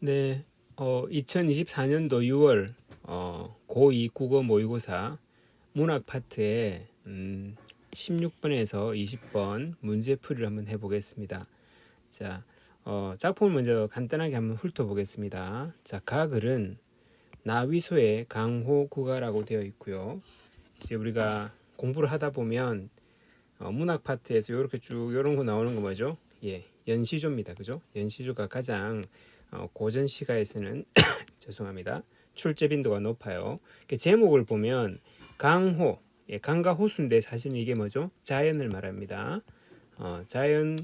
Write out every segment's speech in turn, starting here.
네, 2024년도 6월 고2 국어 모의고사 문학 파트에 16번에서 20번 문제풀이를 한번 해보겠습니다. 자, 작품을 먼저 간단하게 한번 훑어보겠습니다. 자, 가글은 나위소의 강호구가라고 되어 있고요. 이제 우리가 공부를 하다 보면 문학 파트에서 이렇게 쭉 이런 거 나오는 거 뭐죠? 예, 연시조입니다. 그죠? 연시조가 가장 고전 시가에서는 죄송합니다. 출제 빈도가 높아요. 제목을 보면 강호, 예, 강과 호수인데 사실은 이게 뭐죠? 자연을 말합니다. 자연에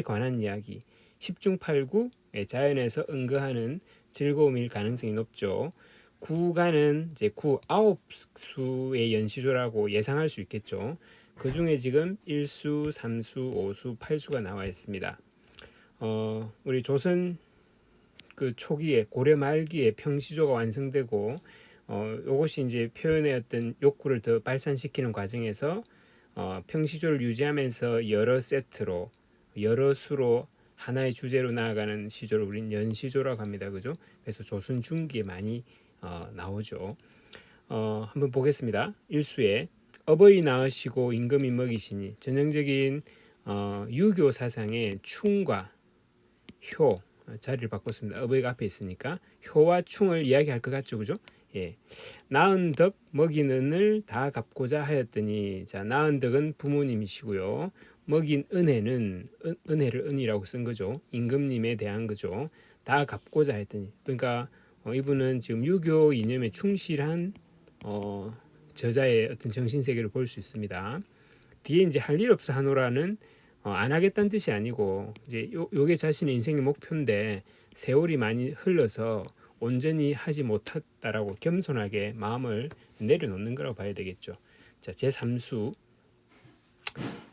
관한 이야기. 10중 8구, 예, 자연에서 응거하는 즐거움일 가능성이 높죠. 구가는 이제 구 9수의 연시조라고 예상할 수 있겠죠. 그 중에 지금 1수, 3수, 5수, 8수가 나와 있습니다. 우리 조선 그 초기에 고려 말기에 평시조가 완성되고 이것이 이제 표현의 어떤 욕구를 더 발산시키는 과정에서 평시조를 유지하면서 여러 세트로 여러 수로 하나의 주제로 나아가는 시조를 우리는 연시조라고 합니다. 그죠? 그래서 조선 중기에 많이 나오죠. 한번 보겠습니다. 일수에 어버이 낳으시고 임금이 먹이시니 전형적인 유교 사상의 충과 효 자리를 바꿨습니다. 어버이가 앞에 있으니까 효와 충을 이야기할 것 같죠, 그죠? 예, 낳은 덕 먹이는 을 다 갚고자 하였더니, 자, 낳은 덕은 부모님이시고요. 먹인 은혜는 은혜를 은이라고 쓴 거죠. 임금님에 대한 거죠. 다 갚고자 했더니, 그러니까 이분은 지금 유교 이념에 충실한 저자의 어떤 정신 세계를 볼 수 있습니다. 뒤에 이제 할 일 없어 하노라는 안 하겠다는 뜻이 아니고 이제 요게 자신의 인생의 목표인데 세월이 많이 흘러서 온전히 하지 못했다라고 겸손하게 마음을 내려놓는 거라고 봐야 되겠죠. 자, 제3수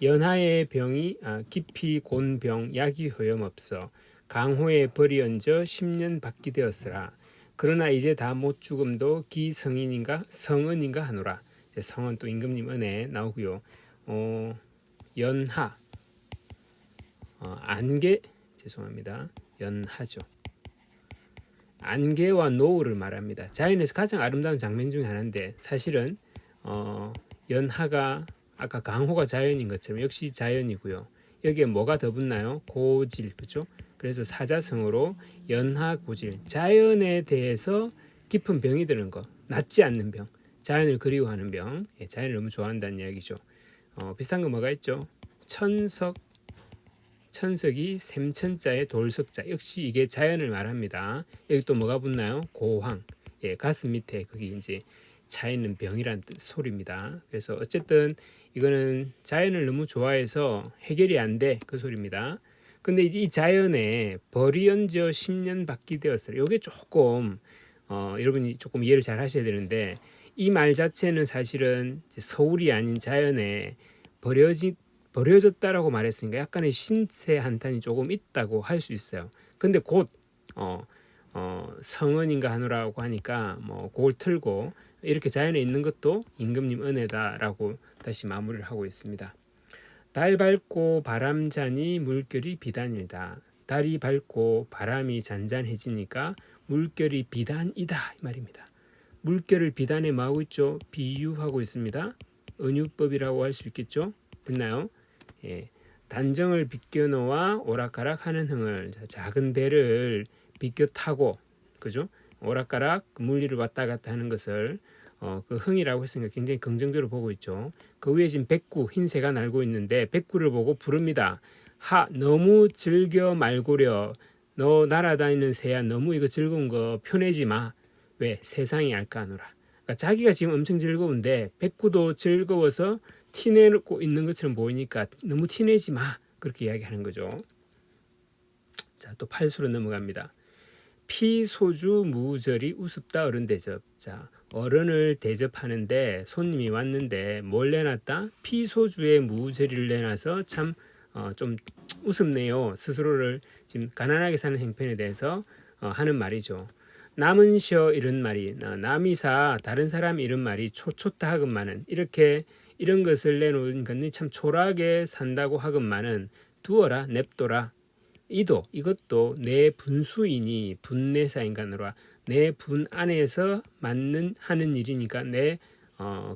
연하의 병이 깊이 곤병 약이 허염없어 강호의 벌이 얹어 10년 받게 되었으라. 그러나 이제 다 못 죽음도 기성인인가 성은인가 하노라. 성은 또 임금님 은혜 나오고요. 연하 안개 죄송합니다. 연하죠. 안개와 노을을 말합니다. 자연에서 가장 아름다운 장면 중에 하나인데 사실은 연하가 아까 강호가 자연인 것처럼 역시 자연이고요. 여기에 뭐가 더 붙나요? 고질, 그렇죠? 그래서 사자성어로 연하고질, 자연에 대해서 깊은 병이 드는 거, 낫지 않는 병, 자연을 그리워하는 병, 예, 자연을 너무 좋아한다는 이야기죠. 비슷한 거 뭐가 있죠? 천석이 샘천자의 돌석자, 역시 이게 자연을 말합니다. 여기 또 뭐가 붙나요? 고황, 예, 가슴 밑에 그게 이제 차 있는 병이란 소리입니다. 그래서 어쨌든 이거는 자연을 너무 좋아해서 해결이 안 돼 그 소리입니다. 근데 이 자연에 벌이 얹어 10년 받게 되었어요. 이게 조금 여러분이 조금 이해를 잘 하셔야 되는데 이 말 자체는 사실은 서울이 아닌 자연에 버려졌다라고 말했으니까 약간의 신세 한탄이 조금 있다고 할 수 있어요. 근데 곧 성은인가 하노라고 하니까 뭐 그걸 틀고 이렇게 자연에 있는 것도 임금님 은혜다라고 다시 마무리를 하고 있습니다. 달 밝고 바람 자니 물결이 비단이다. 달이 밝고 바람이 잔잔해지니까 물결이 비단이다 이 말입니다. 물결을 비단에 마고 있죠. 비유하고 있습니다. 은유법이라고 할 수 있겠죠. 됐나요? 예. 단정을 비껴놓아 오락가락하는 흥을, 작은 배를 비껴 타고, 그죠? 오락가락 물리를 왔다 갔다 하는 것을 그 흥이라고 했으니까 굉장히 긍정적으로 보고 있죠. 그 위에 지금 백구 흰새가 날고 있는데 백구를 보고 부릅니다. 너무 즐겨 말고려. 너 날아다니는 새야 너무 이거 즐거운 거 표내지 마. 왜? 세상이 알까 하노라. 그러니까 자기가 지금 엄청 즐거운데 백구도 즐거워서 티내고 있는 것처럼 보이니까 너무 티내지 마. 그렇게 이야기하는 거죠. 자, 또 8수로 넘어갑니다. 피소주 무절이 우습다 어른 대접. 자, 어른을 대접하는데 손님이 왔는데 뭘 내놨다? 피소주에 무절이를 내놔서 참 좀 우습네요. 스스로를 지금 가난하게 사는 행편에 대해서 하는 말이죠. 남은 쉬어 이런 말이 남이사 다른 사람 이런 말이 초초타 하건만은 이렇게 이런 것을 내놓은 것이 참 초라하게 산다고 하건만은 두어라 냅둬라 이것도 내 분수이니 분내사인간으로와 내 분 안에서 하는 일이니까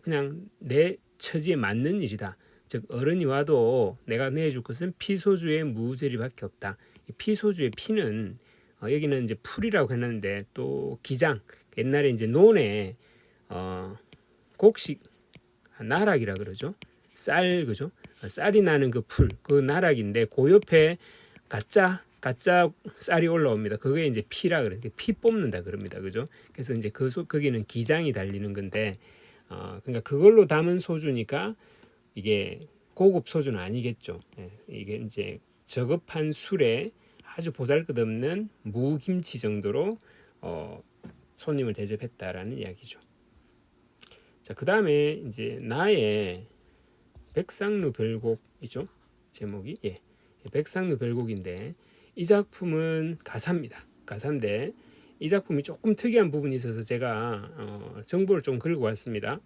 그냥 내 처지에 맞는 일이다. 즉 어른이 와도 내가 내줄 것은 피소주의 무제리밖에 없다. 이 피소주의 피는 여기는 이제 풀이라고 했는데 또 기장, 옛날에 이제 논에 곡식 나락이라 그러죠. 쌀, 그죠? 쌀이 나는 그 풀, 그 나락인데 그 옆에 가짜 쌀이 올라옵니다. 그게 이제 피라 그래. 피 뽑는다 그럽니다. 그죠? 그래서 이제 거기는 기장이 달리는 건데 그러니까 그걸로 담은 소주니까 이게 고급 소주는 아니겠죠. 예, 이게 이제 저급한 술에 아주 보잘것없는 무김치 정도로 손님을 대접했다라는 이야기죠. 자, 그 다음에 이제 나의 백상루 별곡이죠. 제목이 백상루 별곡인데 이 작품은 가사입니다. 가사인데 이 작품이 조금 특이한 부분이 있어서 제가 정보를 좀 긁고 왔습니다.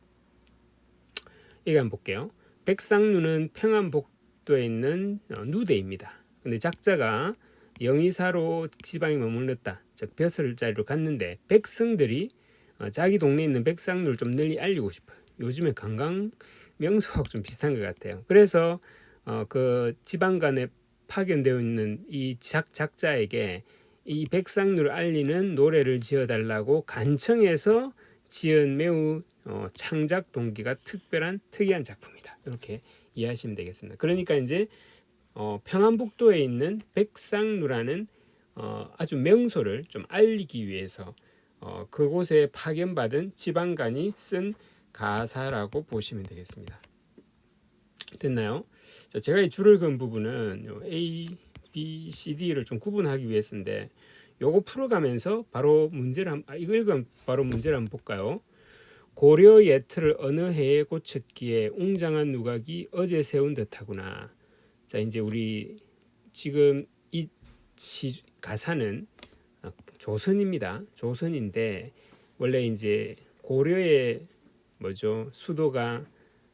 이거 한번 볼게요. 백상루는 평안북도에 있는 누대입니다. 근데 작자가 영의사로 지방에 머물렀다. 즉 벼슬자리로 갔는데 백성들이 자기 동네에 있는 백상루를 좀 널리 알리고 싶어요. 요즘에 관광 명소하고 좀 비슷한 것 같아요. 그래서 그 지방간에 파견되어 있는 이 작자에게 이 백상루를 알리는 노래를 지어달라고 간청해서 지은 매우 창작 동기가 특이한 작품이다. 이렇게 이해하시면 되겠습니다. 그러니까 이제 평안북도에 있는 백상루라는 아주 명소를 좀 알리기 위해서 그곳에 파견받은 지방간이 쓴 가사라고 보시면 되겠습니다. 됐나요? 자, 제가 이 줄을 그은 부분은 A, B, C, D를 좀 구분하기 위해서인데 요거 풀어가면서 바로 문제를 이거 읽으면 바로 문제를 한번 볼까요? 고려 예틀을 어느 해에 고쳤기에 웅장한 누각이 어제 세운 듯하구나. 자, 이제 우리 지금 이 가사는 조선입니다. 조선인데 원래 이제 고려의 수도가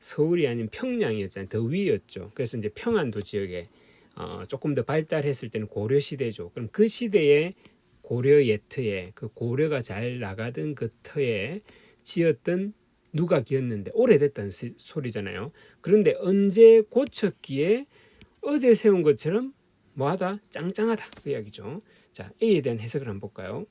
서울이 아닌 평양이었잖아요. 더 위였죠. 그래서 이제 평안도 지역에 조금 더 발달했을 때는 고려 시대죠. 그럼 그 시대에 고려 예터에 그 고려가 잘 나가던 그 터에 지었던 누각이었는데 오래됐다는 소리잖아요. 그런데 언제 고쳤기에 어제 세운 것처럼 뭐하다? 짱짱하다 그 이야기죠. 자, A에 대한 해석을 한번 볼까요?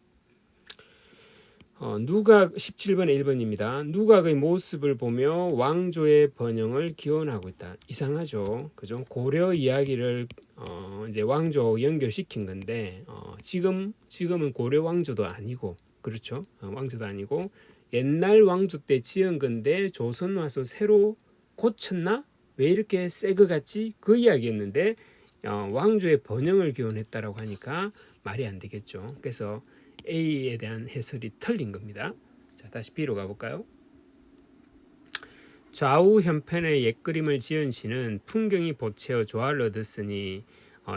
누각 17번에 1번입니다. 누각의 모습을 보며 왕조의 번영을 기원하고 있다. 이상하죠, 그죠? 고려 이야기를 이제 왕조 연결시킨 건데 지금은 고려 왕조도 아니고 그렇죠? 왕조도 아니고 옛날 왕조 때 지은 건데 조선 와서 새로 고쳤나? 왜 이렇게 새 거 같지? 그 이야기였는데 왕조의 번영을 기원했다라고 하니까 말이 안 되겠죠. 그래서 A에 대한 해설이 틀린 겁니다. 자, 다시 B로 가볼까요? 좌우 현편의 옛그림을 지은 시는 풍경이 보채어 조화를 얻었으니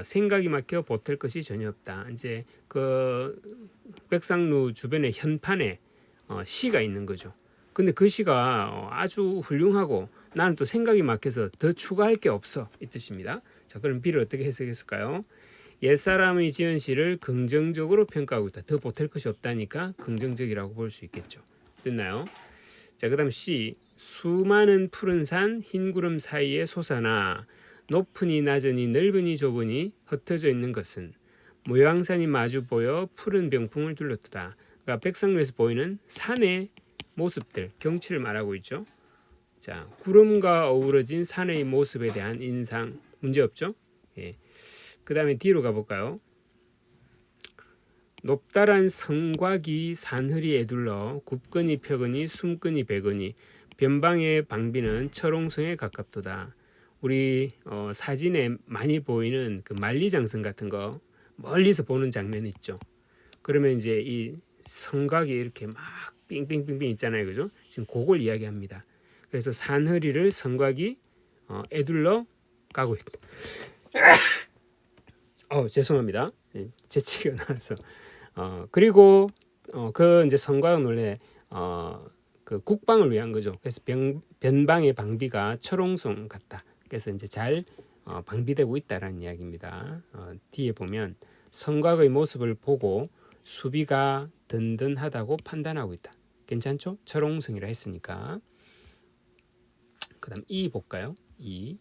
생각이 막혀 보탤 것이 전혀 없다. 이제 그 백상루 주변의 현판에 시가 있는 거죠. 근데 그 시가 아주 훌륭하고 나는 또 생각이 막혀서 더 추가할 게 없어 이 뜻입니다. 자, 그럼 B를 어떻게 해석했을까요? 옛사람의 지은 시를 긍정적으로 평가하고 있다. 더 보탤 것이 없다니까 긍정적이라고 볼 수 있겠죠. 됐나요? 자, 그 다음 C. 수많은 푸른 산 흰 구름 사이에 솟아나 높으니 낮으니 넓으니 좁으니 흩어져 있는 것은 모양산이 마주 보여 푸른 병풍을 둘렀다. 그러니까 백상루에서 보이는 산의 모습들, 경치를 말하고 있죠. 자, 구름과 어우러진 산의 모습에 대한 인상 문제 없죠? 예. 그 다음에 D로 가볼까요? 높다란 성곽이 산허리 에둘러 굽거니 펴거니 숨거니 베거니 변방의 방비는 철옹성에 가깝도다. 우리 사진에 많이 보이는 그 만리장성 같은 거 멀리서 보는 장면 있죠. 그러면 이제 이 성곽이 이렇게 막 빙빙빙빙 있잖아요, 그죠? 지금 그걸 이야기합니다. 그래서 산허리를 성곽이 에둘러 가고 있다. 죄송합니다. 재채기가 나와서. 그리고 그 이제 성곽은 원래 그 국방을 위한 거죠. 그래서 변방의 방비가 철옹성 같다. 그래서 이제 잘 방비되고 있다라는 이야기입니다. 뒤에 보면 성곽의 모습을 보고 수비가 든든하다고 판단하고 있다. 괜찮죠? 철옹성이라 했으니까. 그 다음 이 볼까요? 이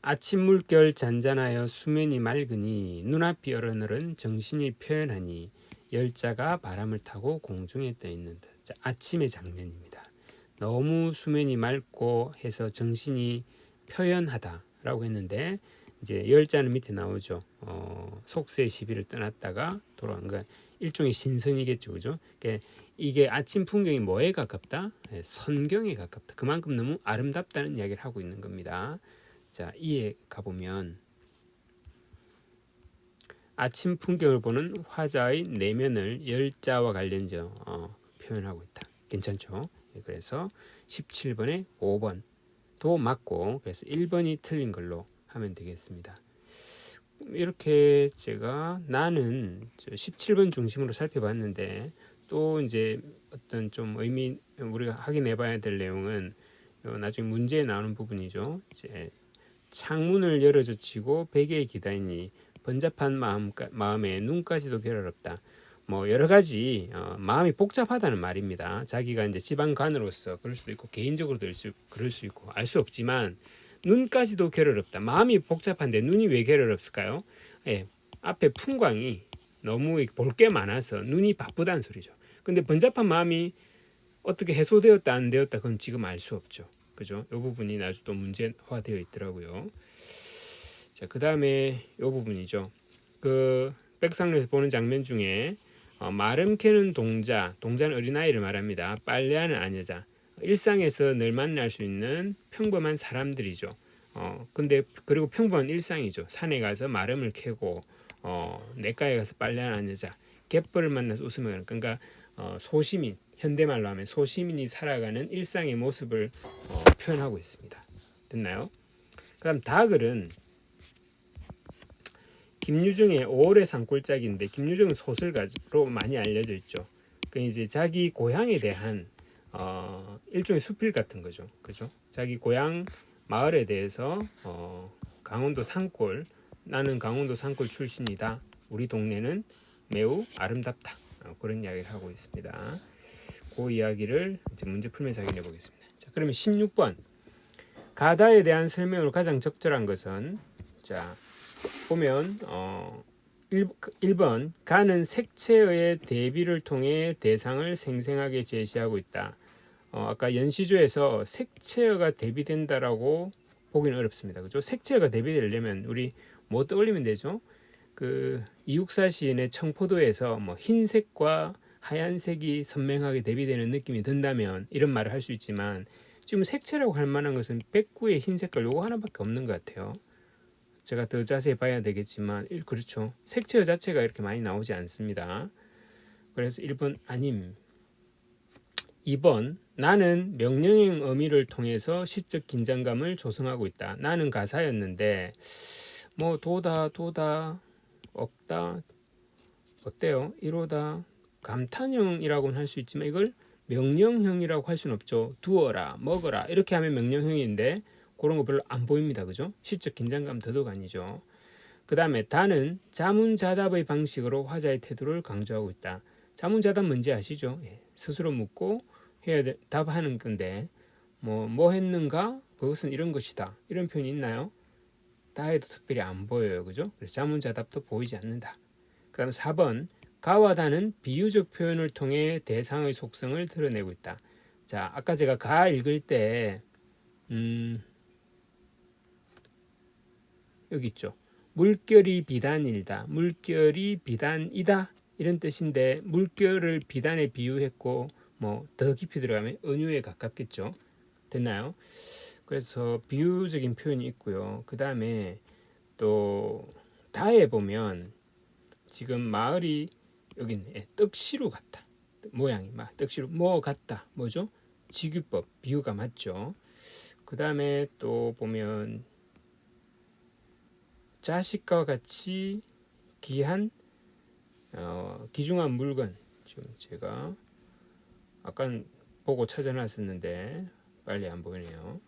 아침 물결 잔잔하여 수면이 맑으니 눈앞이 어른어른 정신이 표현하니 열자가 바람을 타고 공중에 떠 있는 듯. 자, 아침의 장면입니다. 너무 수면이 맑고 해서 정신이 표현하다라고 했는데 이제 열자는 밑에 나오죠. 속세 시비를 떠났다가 돌아온 거 일종의 신성이겠죠, 그죠? 그러니까 이게 아침 풍경이 뭐에 가깝다? 선경에 가깝다. 그만큼 너무 아름답다는 이야기를 하고 있는 겁니다. 자, 이에 가보면 아침 풍경을 보는 화자의 내면을 열자와 관련져 표현하고 있다. 괜찮죠? 그래서 17번에 5번도 맞고 그래서 1번이 틀린 걸로 하면 되겠습니다. 이렇게 제가 나는 17번 중심으로 살펴봤는데 또 이제 어떤 좀 의미 우리가 확인해 봐야 될 내용은 나중에 문제에 나오는 부분이죠. 이제 창문을 열어젖히고 베개에 기다리니 번잡한 마음에 눈까지도 괴로웠다. 뭐 여러 가지 마음이 복잡하다는 말입니다. 자기가 이제 지방간으로서 그럴 수도 있고 개인적으로 그럴 수 있고 알 수 없지만 눈까지도 괴로웠다. 마음이 복잡한데 눈이 왜 괴로웠을까요? 예, 앞에 풍광이 너무 볼 게 많아서 눈이 바쁘다는 소리죠. 근데 번잡한 마음이 어떻게 해소되었다 안 되었다 그건 지금 알 수 없죠. 그죠? 이 부분이 나중에 또 문제화되어 있더라고요. 자, 그 다음에 이 부분이죠. 그 백상로에서 보는 장면 중에 마름 캐는 동자는 어린아이를 말합니다. 빨래하는 아녀자, 일상에서 늘 만날 수 있는 평범한 사람들이죠. 근데 그리고 평범한 일상이죠. 산에 가서 마름을 캐고 냇가에 가서 빨래하는 아녀자, 갯벌을 만나서 웃으며 가는 그러니까 소시민, 현대말로 하면 소시민이 살아가는 일상의 모습을 표현하고 있습니다. 됐나요? 그다음 다글은 김유중의 5월의 산골짜기인데 김유중은 소설가로 많이 알려져 있죠. 그 이제 자기 고향에 대한 일종의 수필 같은 거죠. 그죠? 자기 고향 마을에 대해서 강원도 산골 나는 강원도 산골 출신이다. 우리 동네는 매우 아름답다. 그런 이야기를 하고 있습니다. 그 이야기를 이제 문제 풀면서 확인해 보겠습니다. 자, 그러면 16번 가다에 대한 설명으로 가장 적절한 것은 자 보면 1번 가는 색채의 대비를 통해 대상을 생생하게 제시하고 있다. 아까 연시조에서 색채어가 대비된다라고 보기는 어렵습니다. 그죠? 색채어가 대비되려면 우리 뭐 떠올리면 되죠? 그 이육사 시인의 청포도에서 뭐 흰색과 하얀색이 선명하게 대비되는 느낌이 든다면 이런 말을 할 수 있지만 지금 색채라고 할 만한 것은 백구의 흰 색깔 요거 하나밖에 없는 것 같아요. 제가 더 자세히 봐야 되겠지만 그렇죠. 색채 자체가 이렇게 많이 나오지 않습니다. 그래서 1번 아님. 2번 나는 명령형 의미를 통해서 시적 긴장감을 조성하고 있다. 나는 가사였는데 뭐 도다 없다 어때요? 이로다 감탄형이라고는 할 수 있지만 이걸 명령형이라고 할 수는 없죠. 두어라 먹어라 이렇게 하면 명령형인데 그런 거 별로 안 보입니다. 그죠? 시적 긴장감 더더욱 아니죠. 그 다음에 다는 자문자답의 방식으로 화자의 태도를 강조하고 있다. 자문자답 뭔지 아시죠? 스스로 묻고 답하는 건데 뭐 했는가? 그것은 이런 것이다. 이런 표현이 있나요? 다에도 특별히 안 보여요. 그죠? 그래서 자문자답도 보이지 않는다. 그 다음 4번 가와 다는 비유적 표현을 통해 대상의 속성을 드러내고 있다. 자, 아까 제가 가 읽을 때 여기 있죠. 물결이 비단이다. 물결이 비단이다. 이런 뜻인데 물결을 비단에 비유했고 뭐 더 깊이 들어가면 은유에 가깝겠죠. 됐나요? 그래서 비유적인 표현이 있고요. 그 다음에 또 다에 보면 지금 마을이 여기 떡시루 같다. 모양이 막 떡시루 뭐 같다. 뭐죠? 직유법 비유가 맞죠. 그 다음에 또 보면 자식과 같이 귀한 귀중한 물건 좀 제가 아까 보고 찾아놨었는데 빨리 안 보이네요.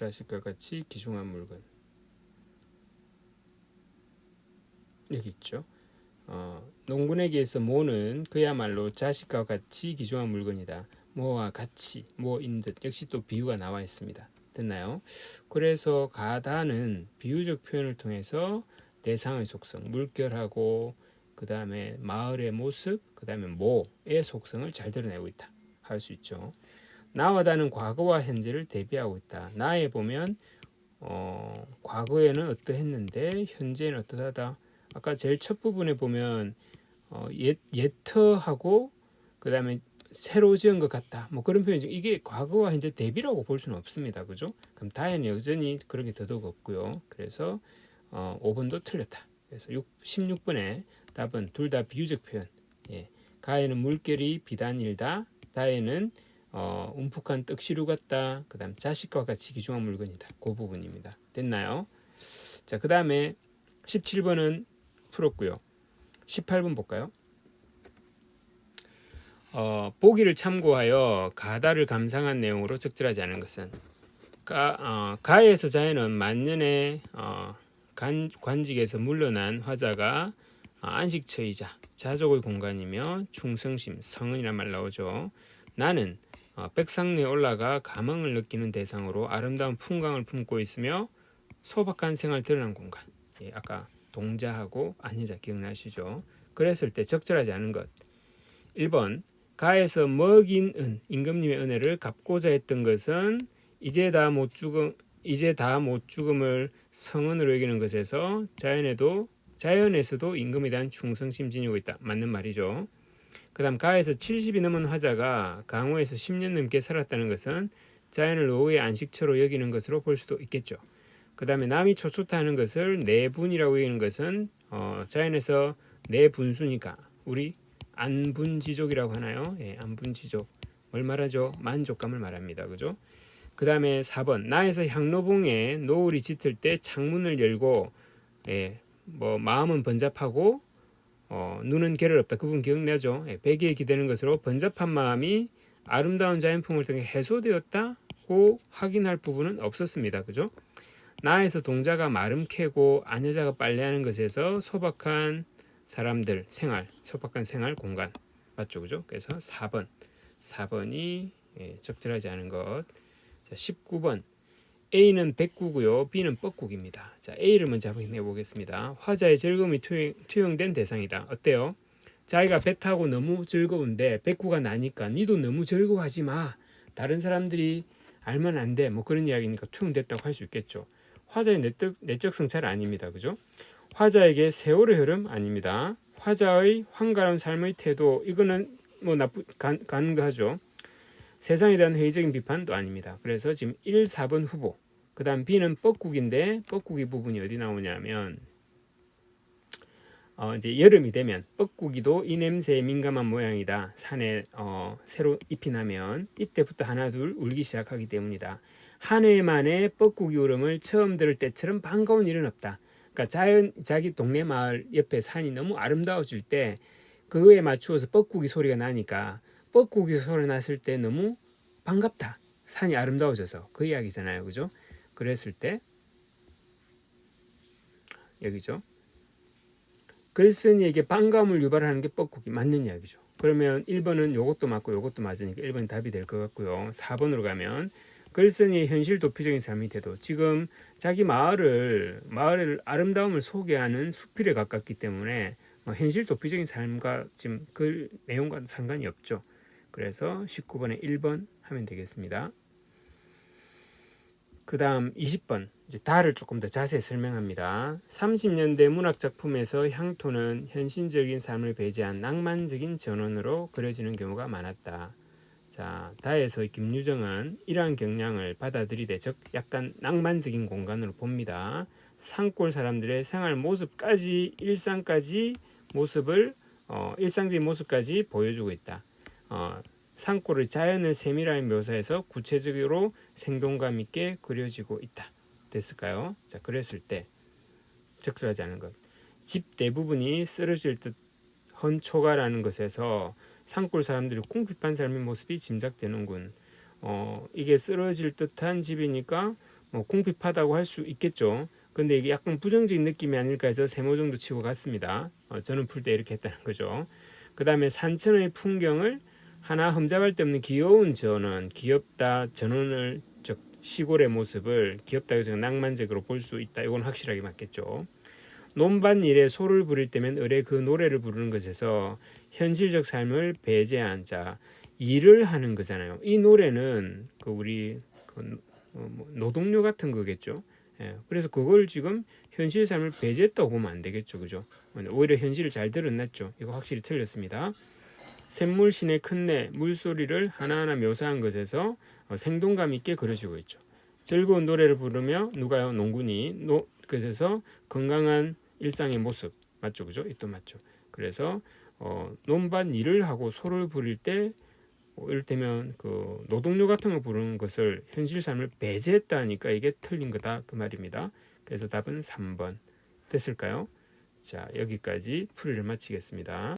자식과 같이 귀중한 물건. 여기 있죠. 농군에게서 모는 그야말로 자식과 같이 귀중한 물건이다. 뭐와 같이, 뭐인 듯. 역시 또 비유가 나와 있습니다. 됐나요? 그래서 가다는 비유적 표현을 통해서 대상의 속성, 물결하고 그 다음에 마을의 모습, 그 다음에 모의 속성을 잘 드러내고 있다. 할 수 있죠. 나와 다는 과거와 현재를 대비하고 있다. 나에 보면 과거에는 어떠했는데 현재는 어떠하다. 아까 제일 첫 부분에 보면 예터하고 그 다음에 새로 지은 것 같다. 뭐 그런 표현이죠. 이게 과거와 현재 대비라고 볼 수는 없습니다. 그죠? 그럼 다에는 여전히 그런 게 더더욱 없고요. 그래서 5번도 틀렸다. 그래서 16번에 답은 둘 다 비유적 표현. 예. 가에는 물결이 비단일다. 다에는 움푹한 떡시루 같다. 그 다음 자식과 같이 귀중한 물건이다. 그 부분입니다. 됐나요? 자, 그 다음에 17번은 풀었고요. 18번 볼까요? 보기를 참고하여 가다를 감상한 내용으로 적절하지 않은 것은 가에서 자에는 만년에 관직에서 물러난 화자가 안식처이자 자족의 공간이며 충성심, 성은이란 말 나오죠. 나는 백상리에 올라가 감흥을 느끼는 대상으로 아름다운 풍광을 품고 있으며 소박한 생활 드러난 공간. 예, 아까 동자하고 안여자 기억나시죠? 그랬을 때 적절하지 않은 것. 1번 가에서 먹인 임금님의 은혜를 갚고자 했던 것은 이제 다 못 죽음을 성은으로 여기는 것에서 자연에서도 임금에 대한 충성심 지니고 있다. 맞는 말이죠. 그 다음 가에서 70이 넘은 화자가 강호에서 10년 넘게 살았다는 것은 자연을 노후의 안식처로 여기는 것으로 볼 수도 있겠죠. 그 다음에 남이 초초타 하는 것을 내분이라고 여기는 것은 자연에서 내분수니까 우리 안분지족이라고 하나요? 예, 안분지족. 뭘 말하죠? 만족감을 말합니다. 그죠? 그 다음에 4번 나에서 향로봉에 노을이 짙을 때 창문을 열고 마음은 번잡하고 눈은 괴를 없다. 그 부분 기억나죠? 베개에 기대는 것으로 번잡한 마음이 아름다운 자연풍을 통해 해소되었다고 확인할 부분은 없었습니다. 그죠? 나에서 동자가 마름 캐고 아녀자가 빨래하는 것에서 소박한 사람들 생활, 소박한 생활 공간 맞죠? 그죠? 그래서 4번이 적절하지 않은 것. 자, 19번 A는 백구고요. B는 뻐국입니다. 자, A를 먼저 한번 해보겠습니다. 화자의 즐거움이 투영된 대상이다. 어때요? 자기가 배 타고 너무 즐거운데 백구가 나니까 니도 너무 즐거워하지 마. 다른 사람들이 알면 안 돼. 뭐 그런 이야기니까 투영됐다고 할 수 있겠죠. 화자의 내적 성찰 아닙니다. 그죠? 화자에게 세월의 흐름 아닙니다. 화자의 황가로운 삶의 태도 이거는 뭐 가능하죠. 세상에 대한 회의적인 비판도 아닙니다. 그래서 지금 1, 4번 후보. 그 다음 B는 뻐국인데 뻐국이 부분이 어디 나오냐면 이제 여름이 되면 뻐국이도 이 냄새에 민감한 모양이다. 산에 새로 잎이 나면 이때부터 하나둘 울기 시작하기 때문이다. 한 해만에 뻐국이 울음을 처음 들을 때처럼 반가운 일은 없다. 그러니까 자기 동네 마을 옆에 산이 너무 아름다워질 때 그거에 맞추어서 뻐국이 소리가 나니까 뻐국이 소리 났을 때 너무 반갑다. 산이 아름다워져서 그 이야기잖아요. 그죠? 그랬을 때 여기죠. 글쓴이에게 반감을 유발하는 게 뻐국이 맞는 이야기죠. 그러면 1번은 요것도 맞고 요것도 맞으니까 1번 답이 될 것 같고요. 4번으로 가면 글쓴이의 현실 도피적인 삶이 돼도 지금 자기 마을을 아름다움을 소개하는 수필에 가깝기 때문에 현실 도피적인 삶과 지금 그 내용과 상관이 없죠. 그래서 19번에 1번 하면 되겠습니다. 그 다음 20번 이제 다를 조금 더 자세히 설명합니다. 30년대 문학 작품에서 향토는 현실적인 삶을 배제한 낭만적인 전원으로 그려지는 경우가 많았다. 자, 다에서 김유정은 이러한 경향을 받아들이되 즉 약간 낭만적인 공간으로 봅니다. 산골 사람들의 생활 모습까지 일상적인 모습까지 보여주고 있다. 산골의 자연을 세밀하게 묘사해서 구체적으로 생동감 있게 그려지고 있다. 됐을까요? 자, 그랬을 때 적절하지 않은 것. 집 대부분이 쓰러질 듯 헌초가라는 것에서 산골 사람들이 궁핍한 삶의 모습이 짐작되는군. 이게 쓰러질 듯한 집이니까 뭐 궁핍하다고 할 수 있겠죠. 근데 이게 약간 부정적인 느낌이 아닐까 해서 세모 정도 치고 갔습니다. 저는 풀 때 이렇게 했다는 거죠. 그 다음에 산천의 풍경을 하나 흠잡을 데 없는 귀여운 전원, 귀엽다, 전원을 즉 시골의 모습을 귀엽다 해서 낭만적으로 볼 수 있다. 이건 확실하게 맞겠죠. 논밭일에 소를 부릴 때면 을에 그 노래를 부르는 것에서 현실적 삶을 배제한 자, 일을 하는 거잖아요. 이 노래는 그 우리 노동요 같은 거겠죠. 예, 그래서 그걸 지금 현실 삶을 배제했다고 보면 안 되겠죠, 그죠? 오히려 현실을 잘 드러냈죠. 이거 확실히 틀렸습니다. 샘물신의 큰내 물소리를 하나하나 묘사한 것에서 생동감 있게 그려지고 있죠. 즐거운 노래를 부르며 누가요? 농군이 그래서 건강한 일상의 모습 맞죠, 그죠? 이 또 맞죠. 그래서 논밭 일을 하고 소를 부릴 때 이를테면 그 노동요 같은 거 부르는 것을 현실 삶을 배제했다니까 이게 틀린 거다 그 말입니다. 그래서 답은 3번 됐을까요? 자, 여기까지 풀이를 마치겠습니다.